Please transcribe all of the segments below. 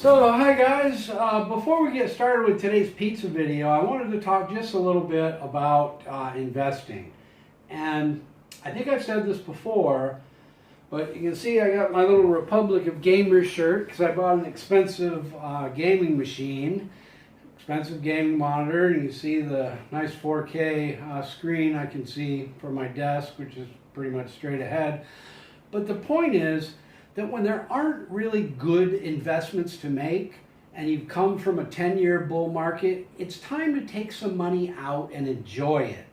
So, hi guys. Before we get started with today's pizza video, I wanted to talk just a little bit about investing. And I think I've said this before, but you can see I got my little Republic of Gamers shirt because I bought an expensive gaming machine, expensive gaming monitor, and you see the nice 4K screen I can see from my desk, which is pretty much straight ahead. But the point is that when there aren't really good investments to make and you've come from a 10-year bull market, it's time to take some money out and enjoy it.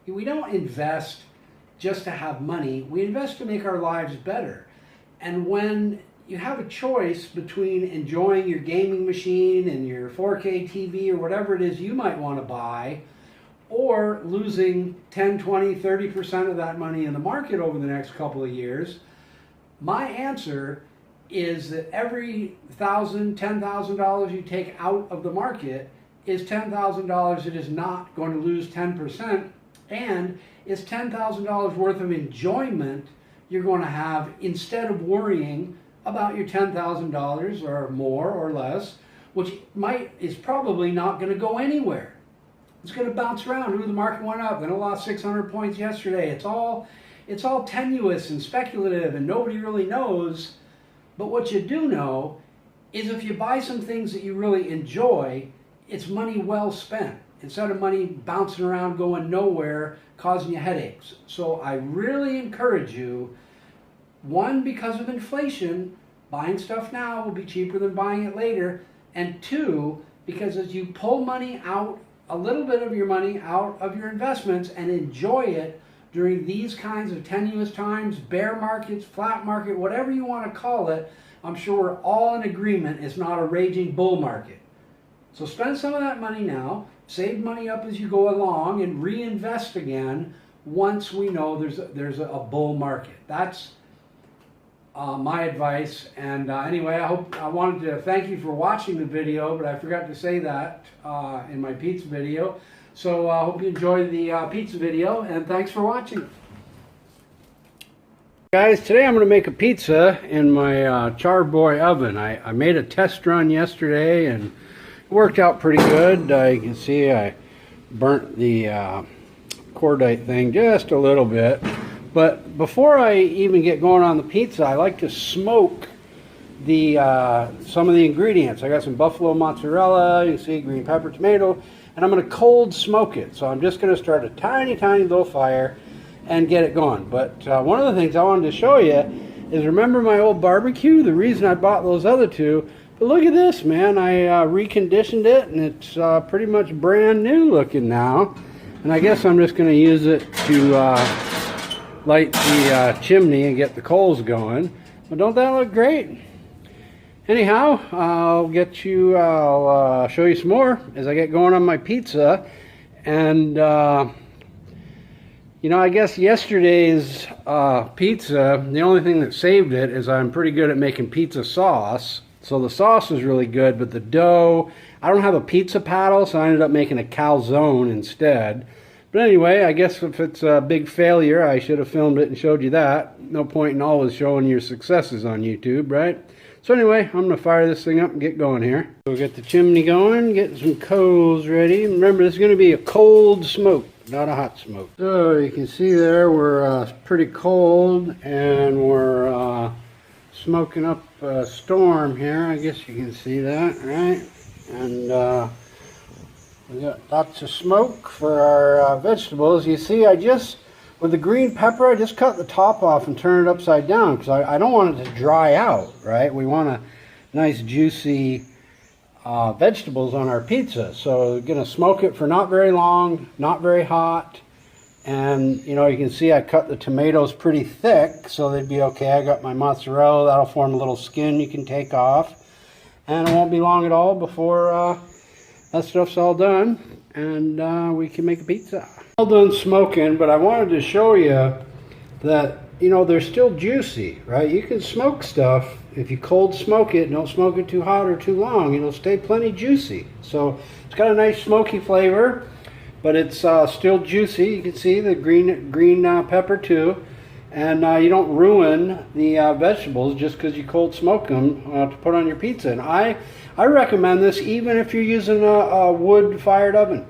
We don't invest just to have money, we invest to make our lives better. And when you have a choice between enjoying your gaming machine and your 4K TV or whatever it is you might want to buy, or losing 10, 20, 30% of that money in the market over the next couple of years, my answer is that every $1,000, $10,000 you take out of the market is $10,000 that is not going to lose 10%, and is $10,000 worth of enjoyment you're going to have instead of worrying about your $10,000 or more or less, which is probably not going to go anywhere. It's going to bounce around. Ooh, the market went up, then it lost 600 points yesterday. It's all tenuous and speculative and nobody really knows. But what you do know is if you buy some things that you really enjoy, it's money well spent instead of money bouncing around going nowhere causing you headaches. So I really encourage you, one, because of inflation, buying stuff now will be cheaper than buying it later, and two, because as you pull money out, a little bit of your money out of your investments and enjoy it during these kinds of tenuous times, bear markets, flat market, whatever you want to call it, I'm sure we're all in agreement it's not a raging bull market. So spend some of that money now, save money up as you go along, and reinvest again once we know there's a bull market. That's my advice. And anyway, I wanted to thank you for watching the video, but I forgot to say that in my pizza video. So I hope you enjoyed the pizza video, and thanks for watching. Guys, today I'm going to make a pizza in my Charboy oven. I made a test run yesterday and it worked out pretty good. You can see I burnt the cordite thing just a little bit. But before I even get going on the pizza, I like to smoke some of the ingredients. I got some buffalo mozzarella, you can see green pepper, tomato, and I'm going to cold smoke it. So I'm just going to start a tiny, tiny little fire and get it going. But one of the things I wanted to show you is, remember my old barbecue? The reason I bought those other two, but look at this, man. I reconditioned it, and it's pretty much brand new looking now. And I guess I'm just going to use it to light the chimney and get the coals going. But don't that look great? Anyhow, I'll show you some more as I get going on my pizza. And you know, I guess yesterday's pizza, the only thing that saved it is I'm pretty good at making pizza sauce. So the sauce was really good, but the dough, I don't have a pizza paddle, so I ended up making a calzone instead. But anyway, I guess if it's a big failure, I should have filmed it and showed you that. No point in always showing your successes on YouTube, right? So anyway, I'm going to fire this thing up and get going here. We'll get the chimney going, get some coals ready. Remember, this is going to be a cold smoke, not a hot smoke. So you can see there we're pretty cold, and we're smoking up a storm here. I guess you can see that, right? And we got lots of smoke for our vegetables. You see, with the green pepper, I just cut the top off and turn it upside down because I don't want it to dry out, right? We want a nice juicy vegetables on our pizza. So we're going to smoke it for not very long, not very hot. And, you know, you can see I cut the tomatoes pretty thick so they'd be okay. I got my mozzarella. That'll form a little skin you can take off. And it won't be long at all before that stuff's all done. And we can make a pizza. All done smoking, but I wanted to show you that, you know, they're still juicy, right? You can smoke stuff. If you cold smoke it, don't smoke it too hot or too long, it'll stay plenty juicy. So it's got a nice smoky flavor, but it's still juicy. You can see the green pepper too. and you don't ruin the vegetables just because you cold smoke them to put on your pizza. And I recommend this even if you're using a wood-fired oven.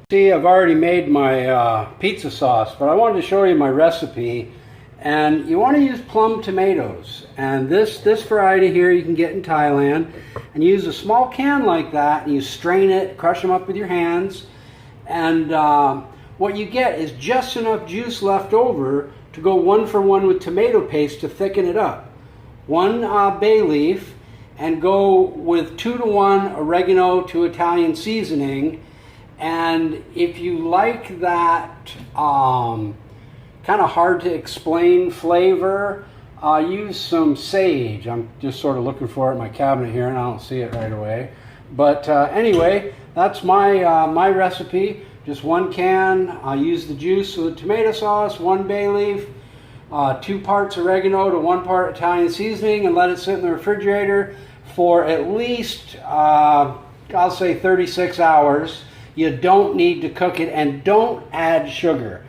See, I've already made my pizza sauce, but I wanted to show you my recipe. And you want to use plum tomatoes, and this variety here you can get in Thailand, and you use a small can like that, and you strain it, crush them up with your hands, and what you get is just enough juice left over to go 1-for-1 with tomato paste to thicken it up. 1 bay leaf, and go with 2-to-1 oregano to Italian seasoning. And if you like that kind of hard to explain flavor, use some sage. I'm just sort of looking for it in my cabinet here and I don't see it right away. But anyway, that's my recipe. Just 1 can. I use the juice of the tomato sauce, 1 bay leaf, 2 parts oregano to 1 part Italian seasoning, and let it sit in the refrigerator for at least, I'll say 36 hours. You don't need to cook it, and don't add sugar.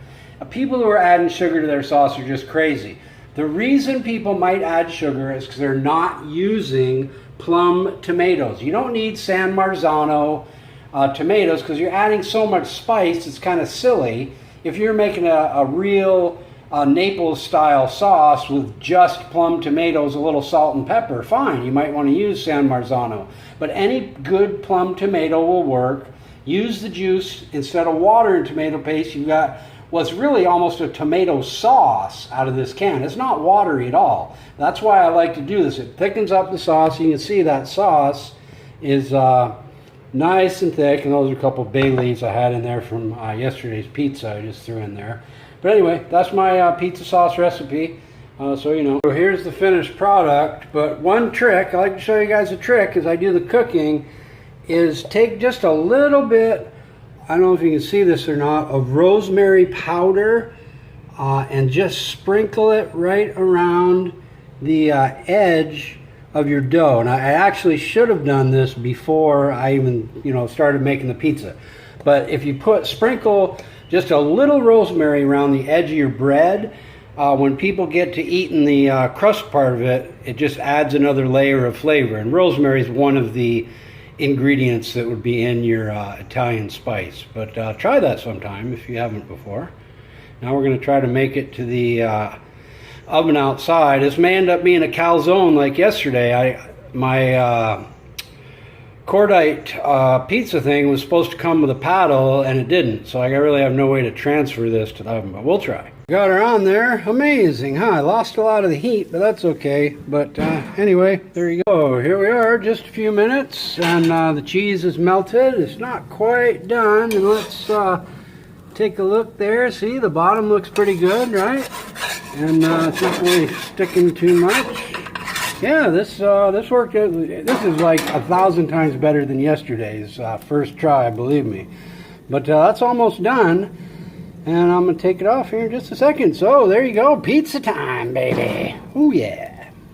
People who are adding sugar to their sauce are just crazy. The reason people might add sugar is because they're not using plum tomatoes. You don't need San Marzano tomatoes because you're adding so much spice, it's kind of silly. If you're making a real Naples style sauce with just plum tomatoes, a little salt and pepper, fine, you might want to use San Marzano. But any good plum tomato will work. Use the juice instead of water and tomato paste. You've got what's really almost a tomato sauce out of this can. It's not watery at all. That's why I like to do this. It thickens up the sauce. You can see that sauce is nice and thick, and those are a couple of bay leaves I had in there from yesterday's pizza I just threw in there. But anyway, that's my pizza sauce recipe, so you know. So here's the finished product, but one trick, I like to show you guys a trick as I do the cooking, is take just a little bit, I don't know if you can see this or not, of rosemary powder and just sprinkle it right around the edge of your dough. And I actually should have done this before I even, started making the pizza. But if you sprinkle just a little rosemary around the edge of your bread, when people get to eating the crust part of it, it just adds another layer of flavor. And rosemary is one of the ingredients that would be in your Italian spice. But try that sometime if you haven't before. Now we're going to try to make it to the oven outside. This may end up being a calzone like yesterday. My cordite pizza thing was supposed to come with a paddle and it didn't, so I really have no way to transfer this to the oven, but we'll try. Got her on there. Amazing, huh? I lost a lot of the heat, but that's okay. But anyway, there you go. Here we are, just a few minutes, and the cheese is melted. It's not quite done, and let's take a look there. See, the bottom looks pretty good, right? And it's not really sticking too much. Yeah, this worked. This is like 1,000 times better than yesterday's first try, believe me. But that's almost done. And I'm going to take it off here in just a second. So there you go. Pizza time, baby. Oh, yeah.